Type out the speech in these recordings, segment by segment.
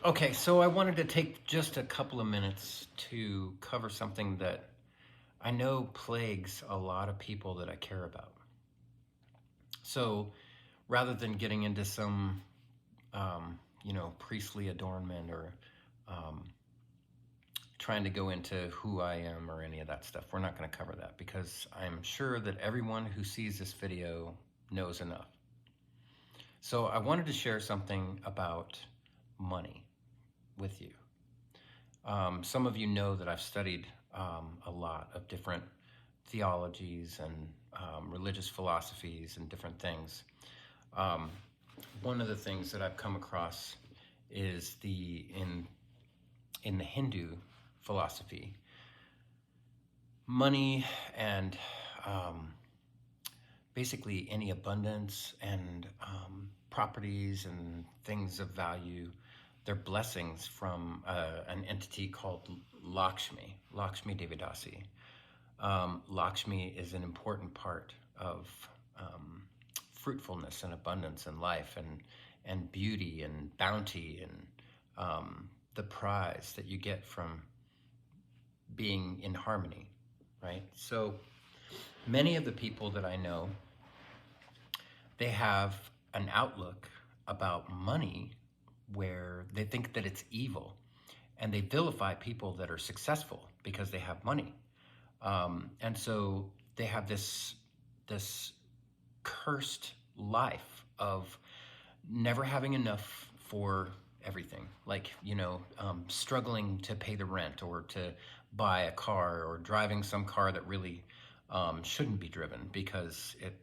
Okay, so I wanted to take just a couple of minutes to cover something that I know plagues a lot of people that I care about. So rather than getting into some, priestly adornment or um, trying to go into who I am or any of that stuff, we're not going to cover that because I'm sure that everyone who sees this video knows enough. So I wanted to share something about money with you. Some of you know that I've studied a lot of different theologies and religious philosophies and different things. Um, One of the things that I've come across is in the Hindu philosophy, money and um, basically any abundance and properties and things of value. They're blessings from an entity called Lakshmi Devidasi. Lakshmi is an important part of um, fruitfulness and abundance in life and beauty and bounty and the prize that you get from being in harmony, right? So many of the people that I know, they have an outlook about money where they think that it's evil and they vilify people that are successful because they have money. And so they have this cursed life of never having enough for everything, like struggling to pay the rent or to buy a car or driving some car that really shouldn't be driven because it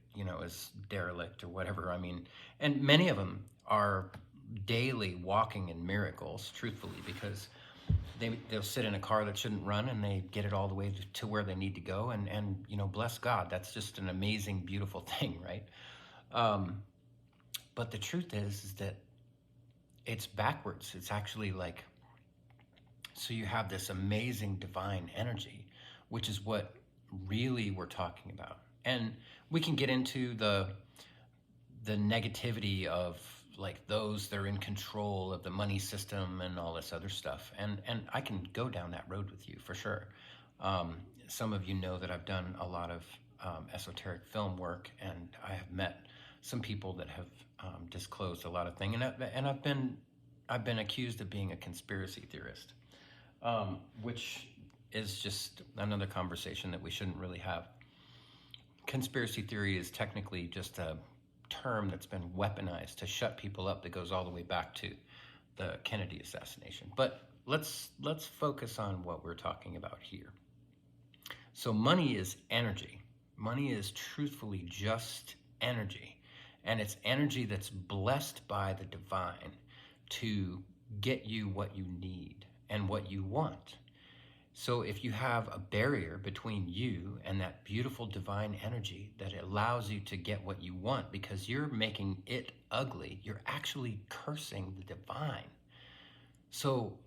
is derelict or whatever. I mean, and many of them are daily walking in miracles, truthfully, because they'll sit in a car that shouldn't run and they get it all the way to where they need to go, and bless God, that's just an amazing, beautiful thing, right? um, but the truth is that it's backwards. It's actually like, so you have this amazing divine energy, which is what really we're talking about. And we can get into the negativity of like those that are in control of the money system and all this other stuff. And I can go down that road with you for sure. Um, some of you know that I've done a lot of esoteric film work, and I have met some people that have disclosed a lot of things, and I've been accused of being a conspiracy theorist, which is just another conversation that we shouldn't really have. Conspiracy theory is technically just a term that's been weaponized to shut people up that goes all the way back to the Kennedy assassination. But let's focus on what we're talking about here. So money is energy. Money is truthfully just energy. And it's energy that's blessed by the divine to get you what you need and what you want. So if you have a barrier between you and that beautiful divine energy that allows you to get what you want because you're making it ugly, you're actually cursing the divine. So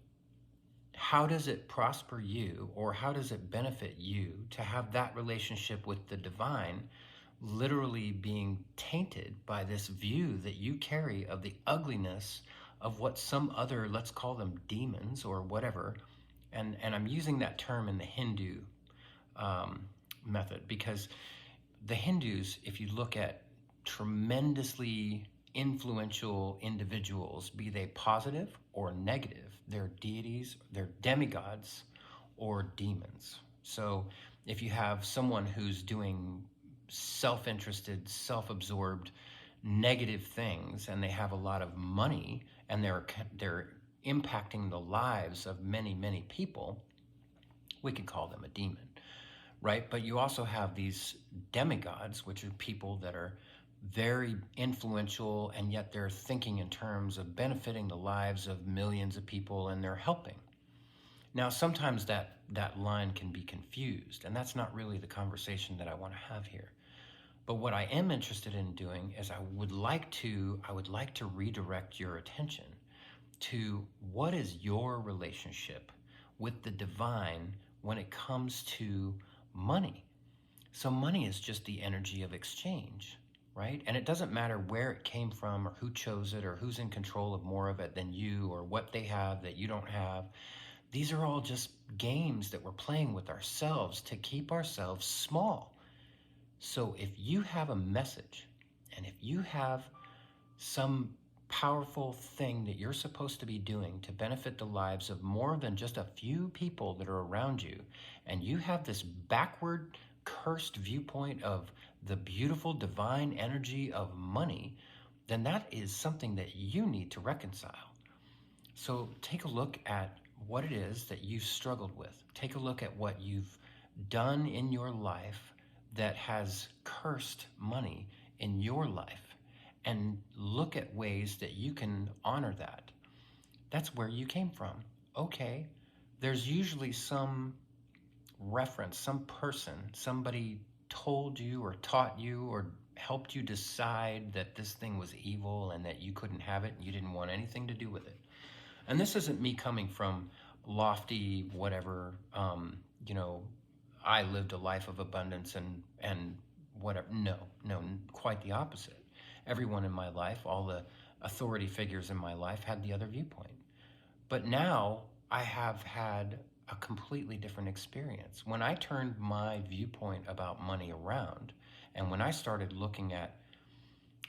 how does it prosper you, or how does it benefit you to have that relationship with the divine literally being tainted by this view that you carry of the ugliness of what some other, let's call them demons or whatever, and I'm using that term in the Hindu um, method because the Hindus, if you look at tremendously influential individuals, be they positive or negative, they're deities, they're demigods, or demons. So if you have someone who's doing self-interested, self-absorbed, negative things, and they have a lot of money, and they're impacting the lives of many, many people, we could call them a demon, right? But you also have these demigods, which are people that are very influential, and yet they're thinking in terms of benefiting the lives of millions of people, and they're helping. Now, sometimes that line can be confused, and that's not really the conversation that I want to have here. But what I am interested in doing is I would like to redirect your attention to what is your relationship with the divine when it comes to money. So money is just the energy of exchange, right? And it doesn't matter where it came from or who chose it or who's in control of more of it than you or what they have that you don't have. These are all just games that we're playing with ourselves to keep ourselves small. So if you have a message and if you have some powerful thing that you're supposed to be doing to benefit the lives of more than just a few people that are around you, and you have this backward, cursed viewpoint of the beautiful divine energy of money, then that is something that you need to reconcile. So take a look at what it is that you've struggled with. Take a look at what you've done in your life that has cursed money in your life, and look at ways that you can honor that. That's where you came from. Okay, there's usually some reference, some person, somebody told you or taught you or helped you decide that this thing was evil and that you couldn't have it and you didn't want anything to do with it. And this isn't me coming from lofty whatever, you know, I lived a life of abundance and whatever. No, no, quite the opposite. Everyone in my life, all the authority figures in my life had the other viewpoint. But now I have had a completely different experience. When I turned my viewpoint about money around, and when I started looking at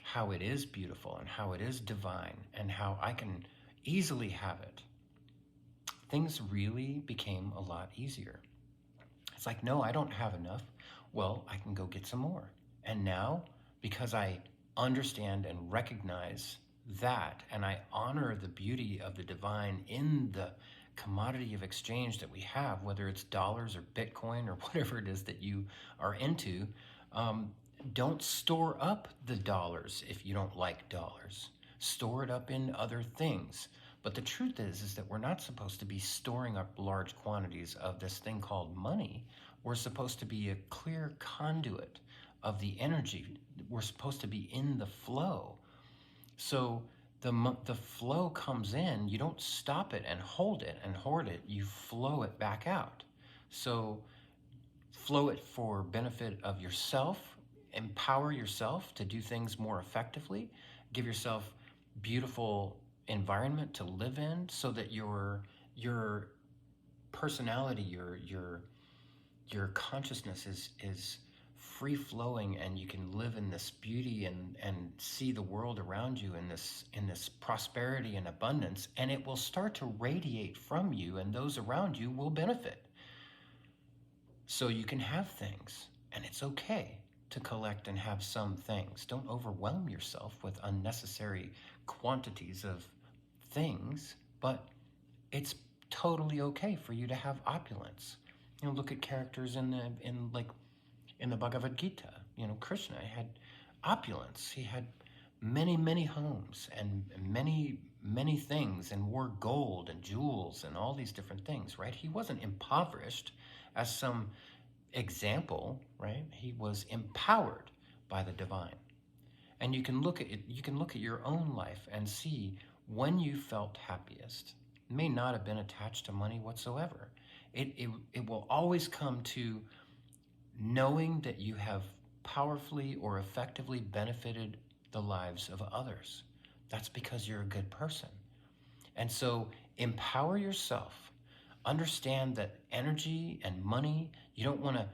how it is beautiful and how it is divine and how I can easily have it, things really became a lot easier. It's like, no, I don't have enough. Well, I can go get some more. And now, because I understand and recognize that, and I honor the beauty of the divine in the commodity of exchange that we have, whether it's dollars or Bitcoin or whatever it is that you are into, um, don't store up the dollars if you don't like dollars. Store it up in other things. But the truth is that we're not supposed to be storing up large quantities of this thing called money. We're supposed to be a clear conduit of the energy. We're supposed to be in the flow. So the flow comes in, you don't stop it and hold it and hoard it, you flow it back out. So flow it for benefit of yourself, empower yourself to do things more effectively, give yourself beautiful environment to live in so that your personality, your consciousness is free flowing, and you can live in this beauty and see the world around you in this prosperity and abundance, and it will start to radiate from you, and those around you will benefit. So you can have things, and it's okay to collect and have some things. Don't overwhelm yourself with unnecessary quantities of things, but it's totally okay for you to have opulence. You know, look at characters in the Bhagavad Gita. You know, Krishna had opulence. He had many homes and many things, and wore gold and jewels and all these different things, right? He wasn't impoverished as some example, right? He was empowered by the divine. And you can look at it, you can look at your own life and see when you felt happiest. It may not have been attached to money whatsoever. It will always come to knowing that you have powerfully or effectively benefited the lives of others. That's because you're a good person. And so empower yourself. Understand that energy and money, you don't want to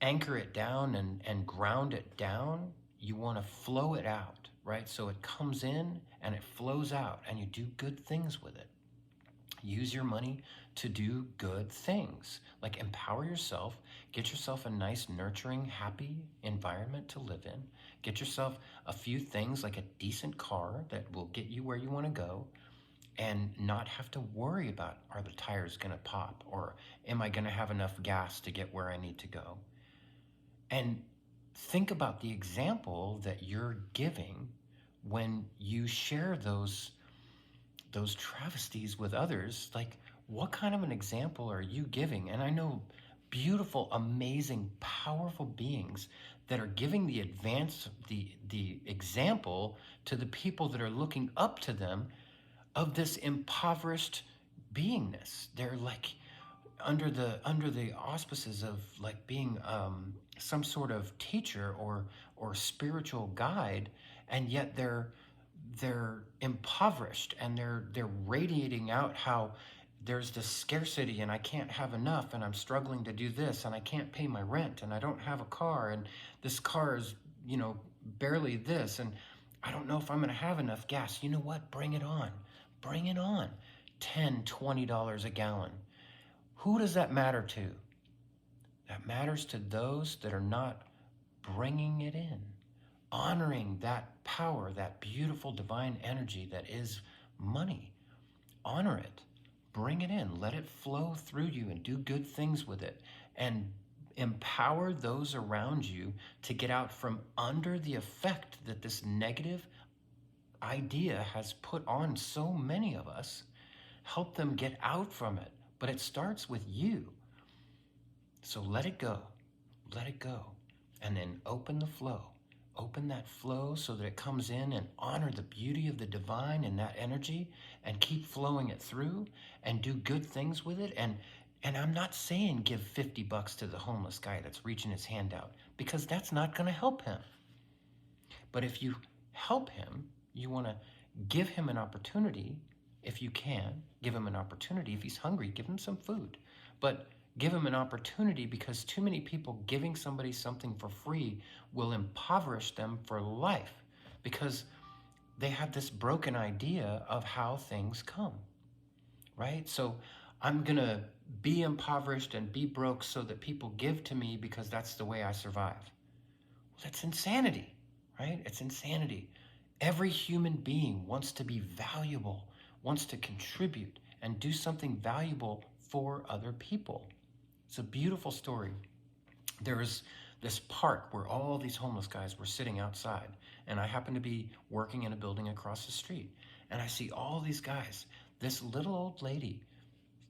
anchor it down and ground it down. You want to flow it out, right? So it comes in and it flows out, and you do good things with it. Use your money to do good things, like empower yourself, get yourself a nice, nurturing, happy environment to live in, get yourself a few things like a decent car that will get you where you want to go, and not have to worry about, are the tires going to pop, or am I going to have enough gas to get where I need to go? And think about the example that you're giving when you share those travesties with others. Like, what kind of an example are you giving? And I know beautiful, amazing, powerful beings that are giving the example to the people that are looking up to them of this impoverished beingness. They're like, under the auspices of like being some sort of teacher or spiritual guide, and yet they're impoverished, and they're radiating out how there's this scarcity, and I can't have enough, and I'm struggling to do this, and I can't pay my rent, and I don't have a car, and this car is, barely this, and I don't know if I'm going to have enough gas. You know what? Bring it on. Bring it on. $10, $20 a gallon. Who does that matter to? That matters to those that are not bringing it in, honoring that power, that beautiful divine energy that is money. Honor it. Bring it in. Let it flow through you and do good things with it. And empower those around you to get out from under the effect that this negative idea has put on so many of us. Help them get out from it. But it starts with you. So let it go. Let it go. And then open the flow. Open that flow so that it comes in, and honor the beauty of the divine and that energy, and keep flowing it through and do good things with it. And I'm not saying give $50 to the homeless guy that's reaching his hand out, because that's not going to help him. But if you help him, you want to give him an opportunity. If you can, give him an opportunity. If he's hungry, give him some food. But give him an opportunity, because too many people giving somebody something for free will impoverish them for life, because they have this broken idea of how things come, right? So I'm going to be impoverished and be broke so that people give to me because that's the way I survive. Well, that's insanity, right? It's insanity. Every human being wants to be valuable, wants to contribute and do something valuable for other people. It's a beautiful story. There's this park where all these homeless guys were sitting outside, and I happened to be working in a building across the street, and I see all these guys. This little old lady,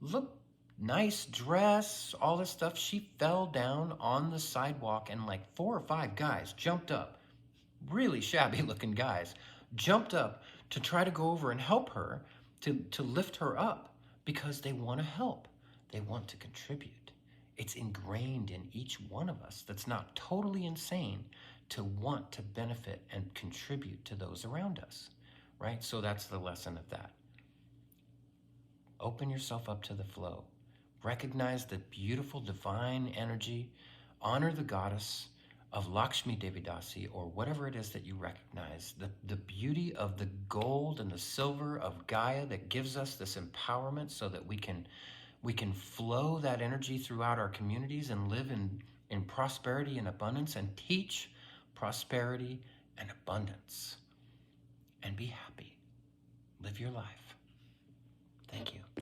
look, nice dress, all this stuff. She fell down on the sidewalk, and like 4 or 5 guys jumped up, really shabby looking guys, jumped up to try to go over and help her, to lift her up, because they want to help. They want to contribute. It's ingrained in each one of us that's not totally insane to want to benefit and contribute to those around us, right? So that's the lesson of that. Open yourself up to the flow. Recognize the beautiful divine energy. Honor the goddess of Lakshmi Devidasi, or whatever it is that you recognize. The beauty of the gold and the silver of Gaia that gives us this empowerment so that we can flow that energy throughout our communities and live in prosperity and abundance, and teach prosperity and abundance. And be happy. Live your life.